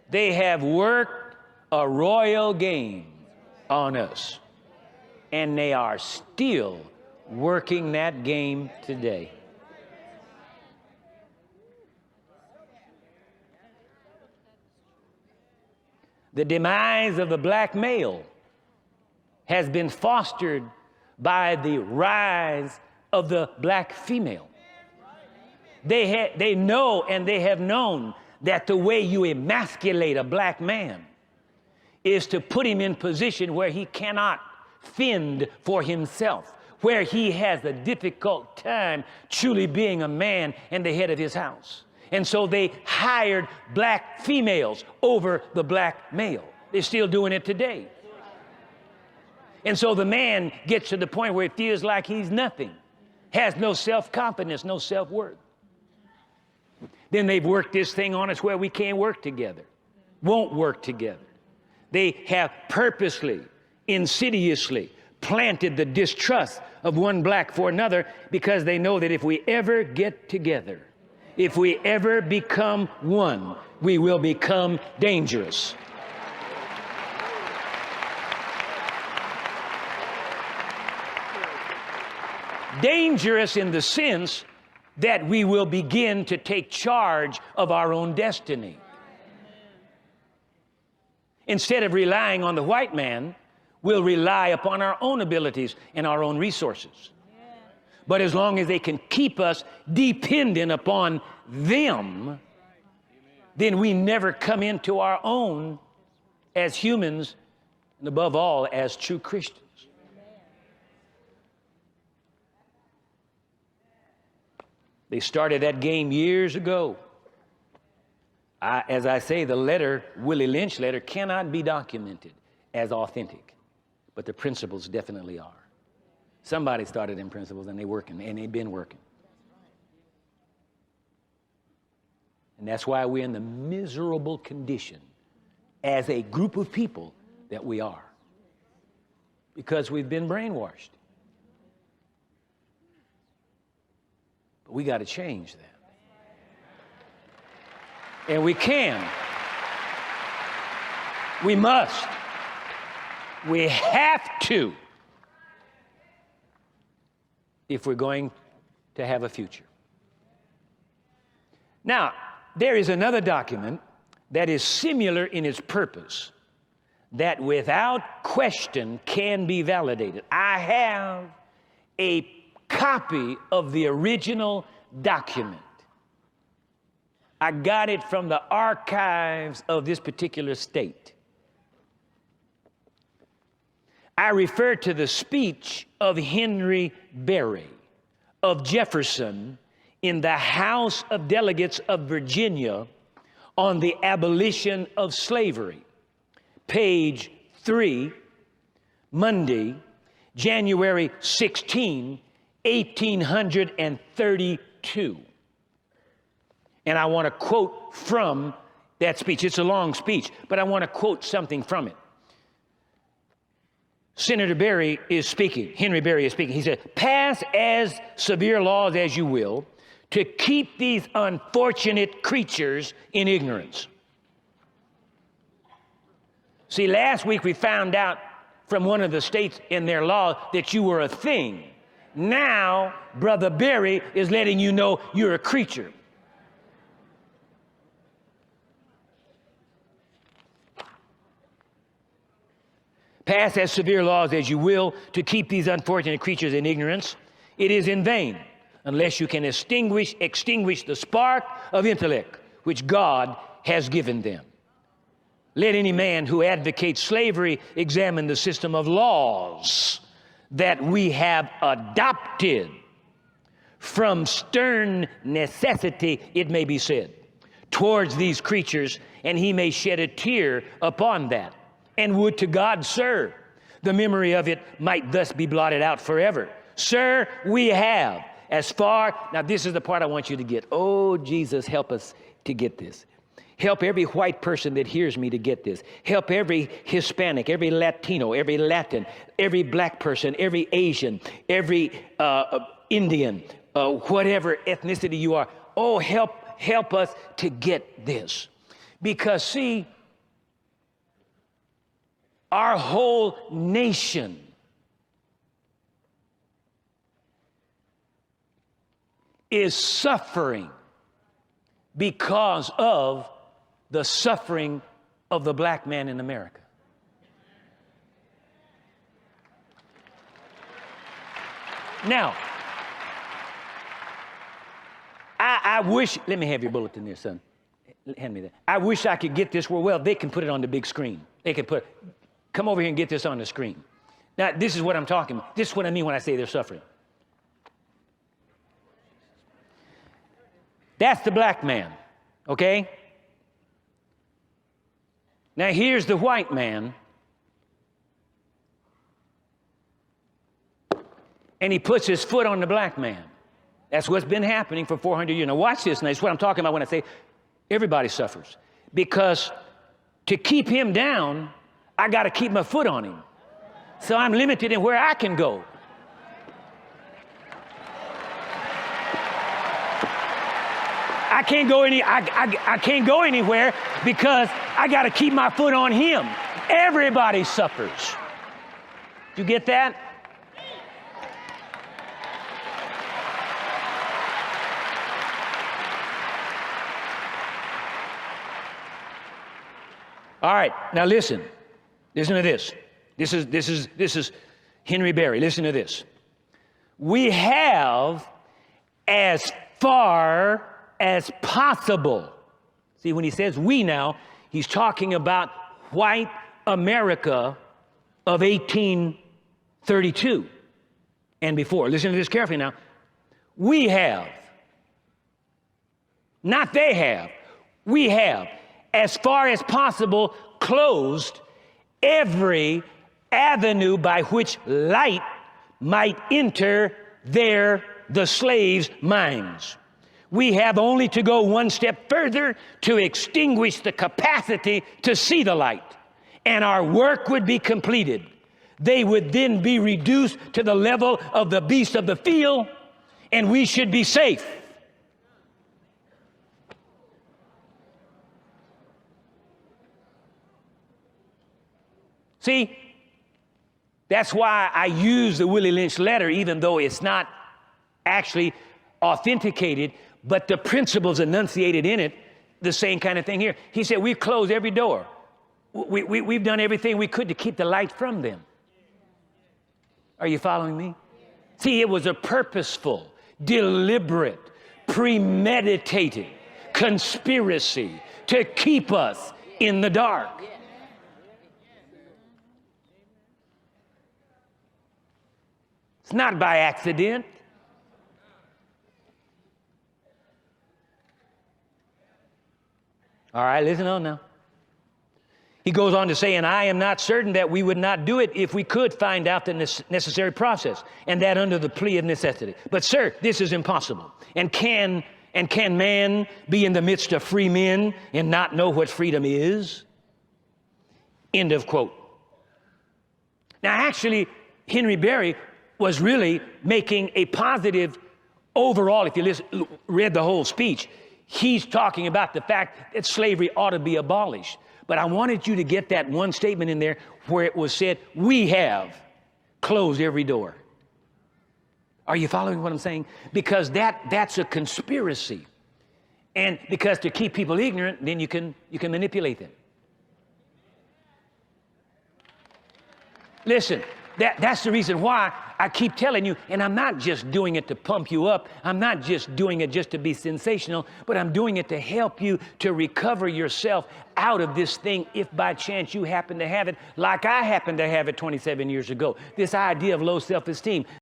They have worked a royal game on us, and they are still working that game today. The demise of the black male has been fostered by the rise of the black female. They know and they have known that the way you emasculate a black man is to put him in position where he cannot fend for himself, where he has a difficult time truly being a man and the head of his house. And so they hired black females over the black male. They're still doing it today. And so the man gets to the point where he feels like he's nothing, has no self-confidence, no self-worth. Then they've worked this thing on us where we can't work together, won't work together. They have purposely, insidiously planted the distrust of one black for another, because they know that if we ever get together, if we ever become one, we will become dangerous. Dangerous in the sense that we will begin to take charge of our own destiny. Instead of relying on the white man, we'll rely upon our own abilities and our own resources. But as long as they can keep us dependent upon them, then we never come into our own as humans, and above all, as true Christians. They started that game years ago. As I say, the letter, Willie Lynch letter, cannot be documented as authentic, but the principles definitely are. Somebody started them principles, and they're working, and they've been working. And that's why we're in the miserable condition as a group of people that we are, because we've been brainwashed. But we got to change that. And we can. We must. We have to, if we're going to have a future. Now, there is another document that is similar in its purpose, that without question can be validated. I have a copy of the original document. I got it from the archives of this particular state. I refer to the speech of Henry Berry of Jefferson in the House of Delegates of Virginia on the abolition of slavery, page 3, Monday, January 16, 1832. And I want to quote from that speech. It's a long speech, but I want to quote something from it. Senator Berry is speaking, Henry Berry is speaking. He said, "Pass as severe laws as you will to keep these unfortunate creatures in ignorance." See, last week we found out from one of the states in their law that you were a thing. Now, Brother Berry is letting you know you're a creature. Pass as severe laws as you will to keep these unfortunate creatures in ignorance. It is in vain unless you can extinguish the spark of intellect which God has given them. Let any man who advocates slavery examine the system of laws that we have adopted from stern necessity, it may be said, towards these creatures, and he may shed a tear upon that. And would to God, sir, the memory of it might thus be blotted out forever. Sir, we have as far, now this is the part I want you to get. Oh, Jesus, help us to get this. Help every white person that hears me to get this. Help every Hispanic, every Latino, every Latin, every black person, every Asian, every Indian, whatever ethnicity you are. Oh, help us to get this. Because see, our whole nation is suffering because of the suffering of the black man in America. Now, I wish, let me have your bulletin there, son. Hand me that. I wish I could get this where, well, they can put it on the big screen. They can put, come over here and get this on the screen. Now, this is what I'm talking about. This is what I mean when I say they're suffering. That's the black man, okay? Now, here's the white man. And he puts his foot on the black man. That's what's been happening for 400 years. Now, watch this. Now, that's what I'm talking about when I say everybody suffers. Because to keep him down, I got to keep my foot on him. So I'm limited in where I can go. I can't go anywhere because I got to keep my foot on him. Everybody suffers. You get that? All right, now listen. Listen to this. This is Henry Berry. Listen to this. We have, as far as possible. See, when he says we now, he's talking about white America of 1832 and before. Listen to this carefully now. We have, not they have, we have, as far as possible, closed every avenue by which light might enter the slaves' minds. We have only to go one step further to extinguish the capacity to see the light, and our work would be completed. They would then be reduced to the level of the beasts of the field, and we should be safe. See, that's why I use the Willie Lynch letter, even though it's not actually authenticated, but the principles enunciated in it, the same kind of thing here. He said, we've closed every door. We've done everything we could to keep the light from them. Are you following me? See, it was a purposeful, deliberate, premeditated conspiracy to keep us in the dark. It's not by accident. All right, listen on now. He goes on to say, and I am not certain that we would not do it if we could find out the necessary process, and that under the plea of necessity. But sir, this is impossible. And can man be in the midst of free men and not know what freedom is? End of quote. Now actually, Henry Berry was really making a positive overall, if you read the whole speech, he's talking about the fact that slavery ought to be abolished. But I wanted you to get that one statement in there where it was said, we have closed every door. Are you following what I'm saying? Because that's a conspiracy. And because to keep people ignorant, then you can manipulate them. Listen, that's the reason why I keep telling you, and I'm not just doing it to pump you up. I'm not just doing it just to be sensational, but I'm doing it to help you to recover yourself out of this thing if by chance you happen to have it like I happened to have it 27 years ago. This idea of low self-esteem.